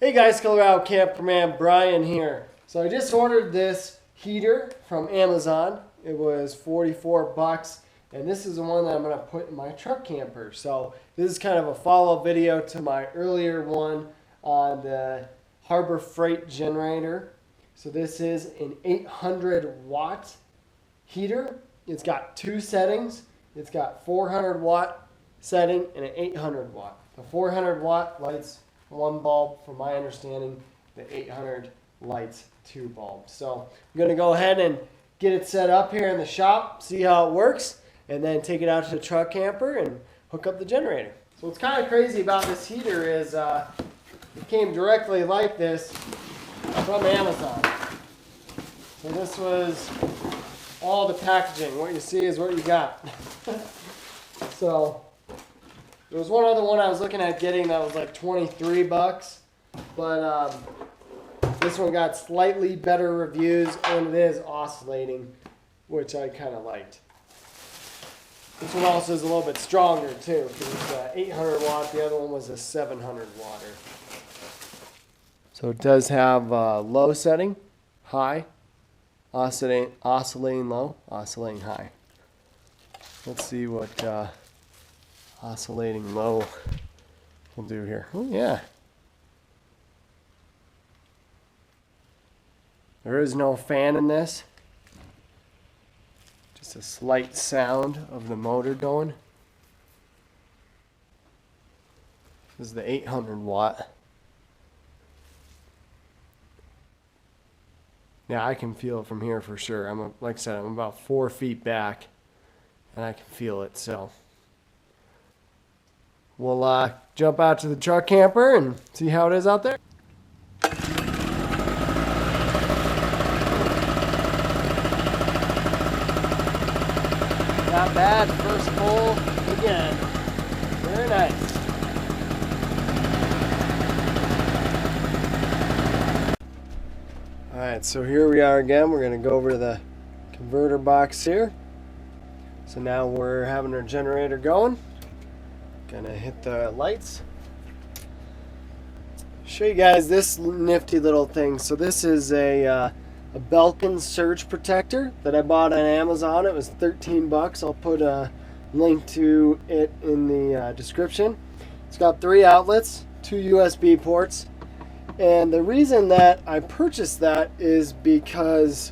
Hey guys, Colorado Camperman Brian here. So I just ordered this heater from Amazon. It was 44 bucks, and this is the one that I'm going to put in my truck camper. So this is kind of a follow-up video to my earlier one on the Harbor Freight generator. So this is an 800 watt heater. It's got two settings. It's got 400 watt setting and an 800 watt. The 400 watt lights one bulb, from my understanding. The 800 lights two bulbs. So I'm going to go ahead and get it set up here in the shop, see how it works, and then take it out to the truck camper and hook up the generator. So what's kind of crazy about this heater is it came directly like this from Amazon. So this was all the packaging. What you see is what you got. So there was one other one I was looking at getting that was like 23 bucks, but this one got slightly better reviews, and it is oscillating, which I kind of liked. This one also is a little bit stronger too, because it's 800 watt. The other one was a 700 watter. So it does have low setting, high, oscillating low, oscillating high. Let's see what oscillating low will do here. Oh yeah. There is no fan in this. Just a slight sound of the motor going. This is the 800 watt. Yeah, I can feel it from here for sure. Like I said, I'm about 4 feet back, and I can feel it. So we'll jump out to the truck camper and see how it is out there. Not bad. First pull again. Very nice. Alright, so here we are again. We're going to go over to the converter box here. So now we're having our generator going. Gonna hit the lights. Show you guys this nifty little thing. So this is a Belkin surge protector that I bought on Amazon. It was 13 bucks. I'll put a link to it in the description. It's got 3 outlets, 2 USB ports. And the reason that I purchased that is because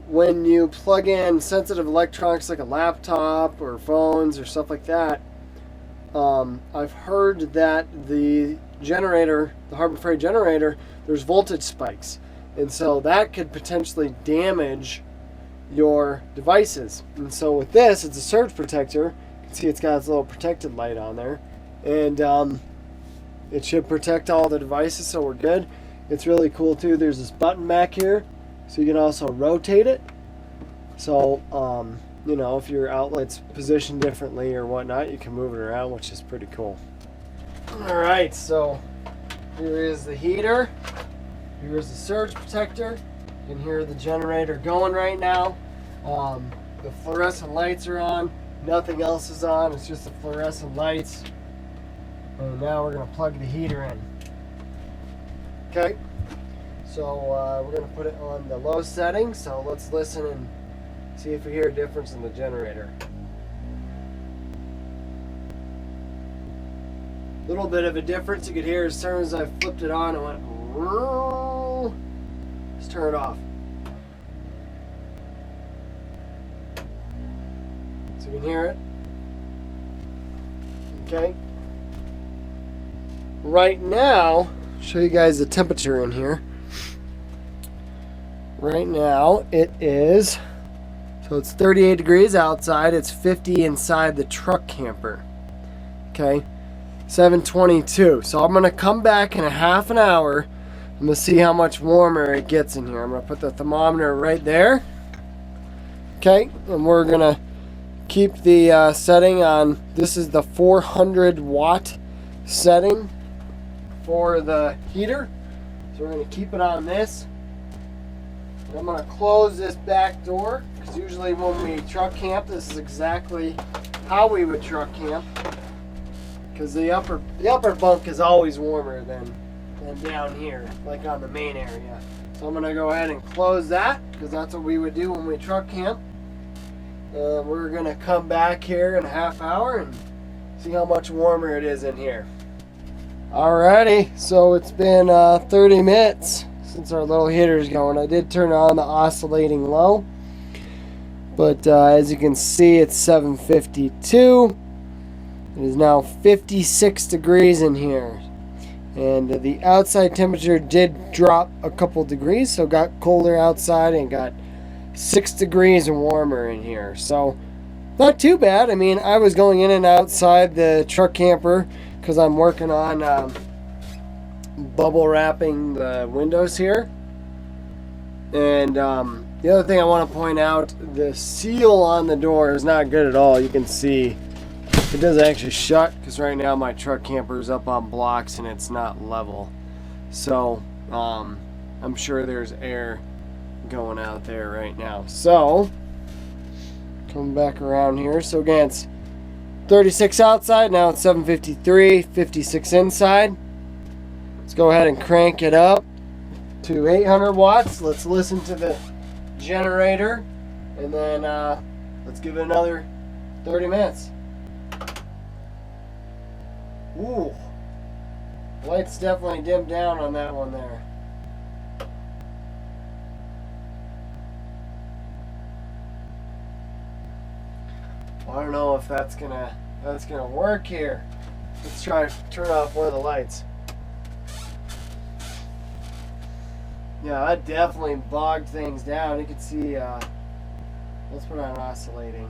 when you plug in sensitive electronics like a laptop or phones or stuff like that, I've heard that the generator, the Harbor Freight generator, there's voltage spikes. And so that could potentially damage your devices. And so with this, it's a surge protector. You can see it's got its little protected light on there. And it should protect all the devices, so we're good. It's really cool too. There's this button back here, so you can also rotate it. So, you know, if your outlet's positioned differently or whatnot, you can move it around, which is pretty cool. Alright, so here is the heater. Here's the surge protector. You can hear the generator going right now. The fluorescent lights are on. Nothing else is on. It's just the fluorescent lights. And now we're going to plug the heater in. Okay, so we're going to put it on the low setting. So let's listen and see if we hear a difference in the generator. A little bit of a difference you could hear as soon as I flipped it on. It went. Let's turn it off. So you can hear it. Okay. Right now, show you guys the temperature in here. Right now it is, so it's 38 degrees outside, it's 50 inside the truck camper. Okay, 7:22. So I'm gonna come back in a half an hour. I'm gonna see how much warmer it gets in here. I'm gonna put the thermometer right there. Okay, and we're gonna keep the setting on, this is the 400 watt setting for the heater. So we're going to keep it on this. And I'm going to close this back door, because usually when we truck camp, this is exactly how we would truck camp, because the upper bunk is always warmer than and down here, like on the main area. So I'm gonna go ahead and close that, because that's what we would do when we truck camp. And we're gonna come back here in a half hour and see how much warmer it is in here. Alrighty, so it's been 30 minutes since our little heater's going. I did turn on the oscillating low, but as you can see, it's 7:52. It is now 56 degrees in here, and the outside temperature did drop a couple degrees, so it got colder outside and got 6 degrees warmer in here. So not too bad. I mean, I was going in and outside the truck camper because I'm working on bubble wrapping the windows here. And the other thing I want to point out, the seal on the door is not good at all. You can see it doesn't actually shut, because right now my truck camper is up on blocks and it's not level. So I'm sure there's air going out there right now. So come back around here. So again, it's 36 outside, now it's 7:53, 56 inside. Let's go ahead and crank it up to 800 watts. Let's listen to the generator, and then let's give it another 30 minutes. Ooh, lights definitely dimmed down on that one there. I don't know if that's gonna work here. Let's try to turn off one of the lights. Yeah, that definitely bogged things down. You can see, let's put on oscillating.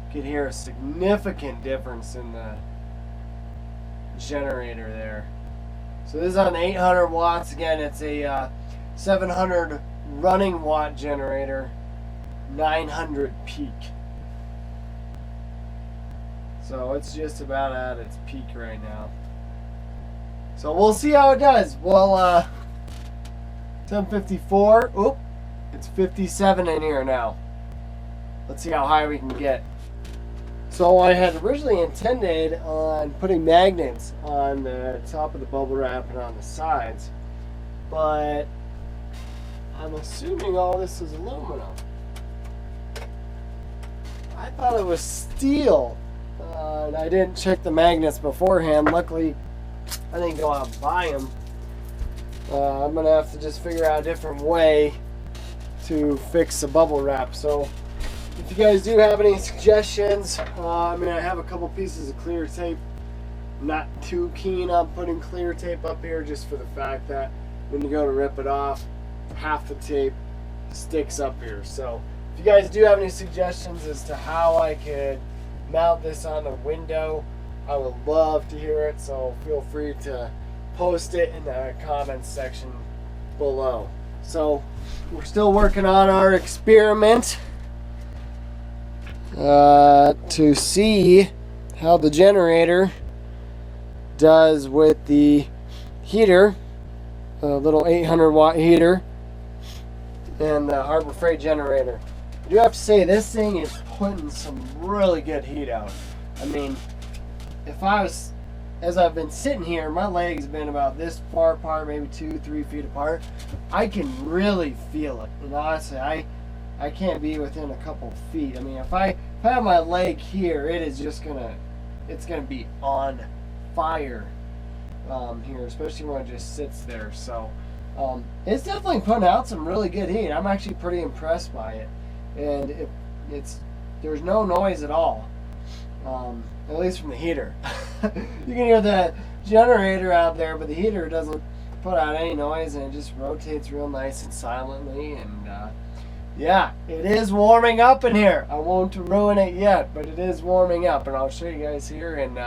You can hear a significant difference in the generator there. So this is on 800 watts. Again, it's a 700 running watt generator, 900 peak. So it's just about at its peak right now. So we'll see how it does. Well, 7:54. Oop, it's 57 in here now. Let's see how high we can get. So I had originally intended on putting magnets on the top of the bubble wrap and on the sides, but I'm assuming all this is aluminum. I thought it was steel, and I didn't check the magnets beforehand. Luckily, I didn't go out and buy them. I'm going to have to just figure out a different way to fix the bubble wrap. So if you guys do have any suggestions, I have a couple pieces of clear tape. I'm not too keen on putting clear tape up here, just for the fact that when you go to rip it off, half the tape sticks up here. So if you guys do have any suggestions as to how I could mount this on the window, I would love to hear it. So feel free to post it in the comments section below. So we're still working on our experiment to see how the generator does with the heater, the little 800 watt heater, and the Harbor Freight generator. I do have to say, this thing is putting some really good heat out. I mean, as I've been sitting here, my legs have been about this far apart, maybe 2-3 feet apart. I can really feel it. And honestly, I can't be within a couple feet. I mean, if I have my leg here, it's gonna be on fire here, especially when it just sits there. So it's definitely putting out some really good heat. I'm actually pretty impressed by it, and there's no noise at all, at least from the heater. You can hear the generator out there, but the heater doesn't put out any noise, and it just rotates real nice and silently. And yeah, it is warming up in here. I won't ruin it yet, but it is warming up, and I'll show you guys here in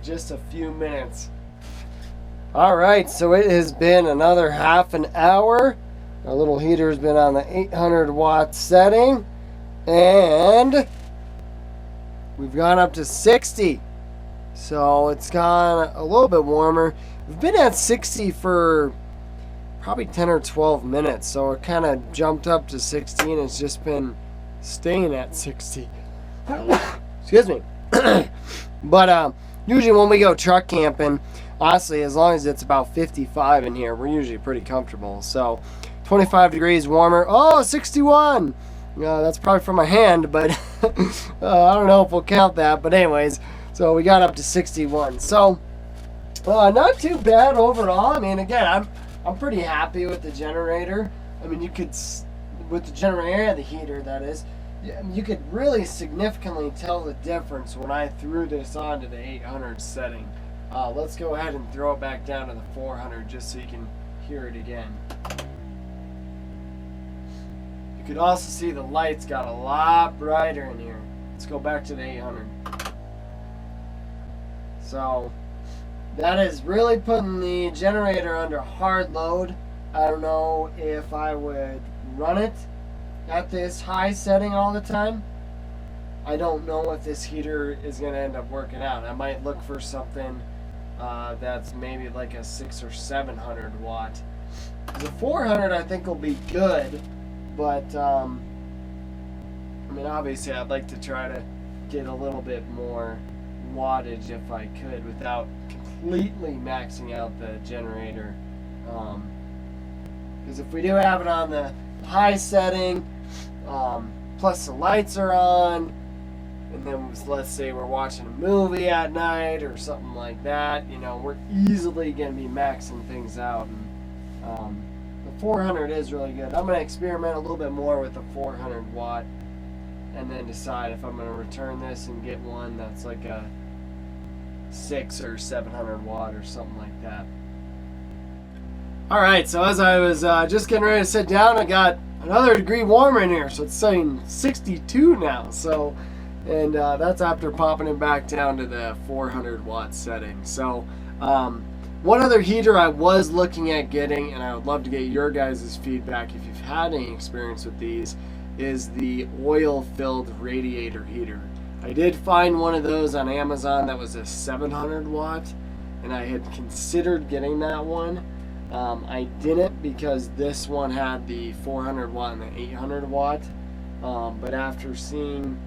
just a few minutes. Alright, so it has been another half an hour. Our little heater's been on the 800 watt setting, and we've gone up to 60. So it's gone a little bit warmer. We've been at 60 for probably 10 or 12 minutes, so it kind of jumped up to 60, and it's just been staying at 60. Excuse me. But usually when we go truck camping, honestly, as long as it's about 55 in here, we're usually pretty comfortable. So 25 degrees warmer. Oh, 61. That's probably from my hand, but I don't know if we'll count that. But anyways, so we got up to 61. So not too bad overall. I mean, again, I'm pretty happy with the generator. I mean, you could, with the generator and the heater, that is, you could really significantly tell the difference when I threw this onto the 800 setting. Let's go ahead and throw it back down to the 400 just so you can hear it again. You could also see the lights got a lot brighter in here. Let's go back to the 800. So that is really putting the generator under hard load. I don't know if I would run it at this high setting all the time. I don't know if this heater is going to end up working out. I might look for something that's maybe like a 600 or 700 watt. The 400 I think will be good, but I mean, obviously I'd like to try to get a little bit more wattage if I could without completely maxing out the generator. Because if we do have it on the high setting, plus the lights are on, and then let's say we're watching a movie at night or something like that, you know, we're easily going to be maxing things out. And the 400 is really good. I'm going to experiment a little bit more with the 400 watt and then decide if I'm going to return this and get one that's like a 600 or 700 watt or something like that. Alright, so as I was just getting ready to sit down, I got another degree warmer in here, so it's saying 62 now. So, and that's after popping it back down to the 400 watt setting. So one other heater I was looking at getting, and I would love to get your guys' feedback if you've had any experience with these, is the oil-filled radiator heater. I did find one of those on Amazon that was a 700 watt, and I had considered getting that one. I didn't because this one had the 400 watt and the 800 watt, but after seeing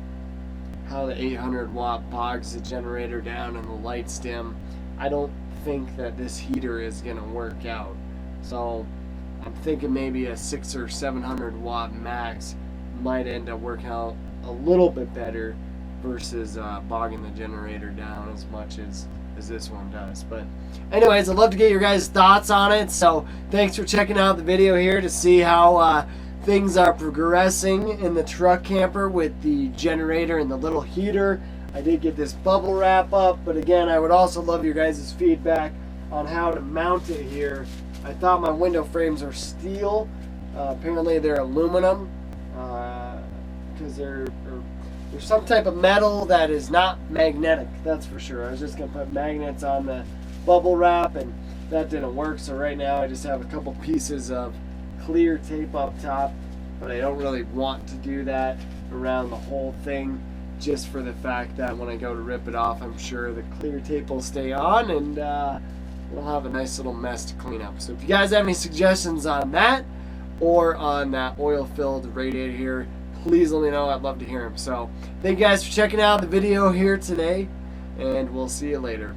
how the 800 watt bogs the generator down and the lights dim, I don't think that this heater is going to work out. So I'm thinking maybe a 600 or 700 watt max might end up working out a little bit better versus bogging the generator down as much as this one does. But anyways, I'd love to get your guys' thoughts on it. So thanks for checking out the video here to see how things are progressing in the truck camper with the generator and the little heater. I did get this bubble wrap up, but again, I would also love your guys' feedback on how to mount it here. I thought my window frames are steel. Apparently they're aluminum because there's some type of metal that is not magnetic, that's for sure. I was just going to put magnets on the bubble wrap, and that didn't work. So right now I just have a couple pieces of clear tape up top, but I don't really want to do that around the whole thing, just for the fact that when I go to rip it off, I'm sure the clear tape will stay on, and we'll have a nice little mess to clean up. So if you guys have any suggestions on that or on that oil-filled radiator here, please let me know. I'd love to hear them. So thank you guys for checking out the video here today, and we'll see you later.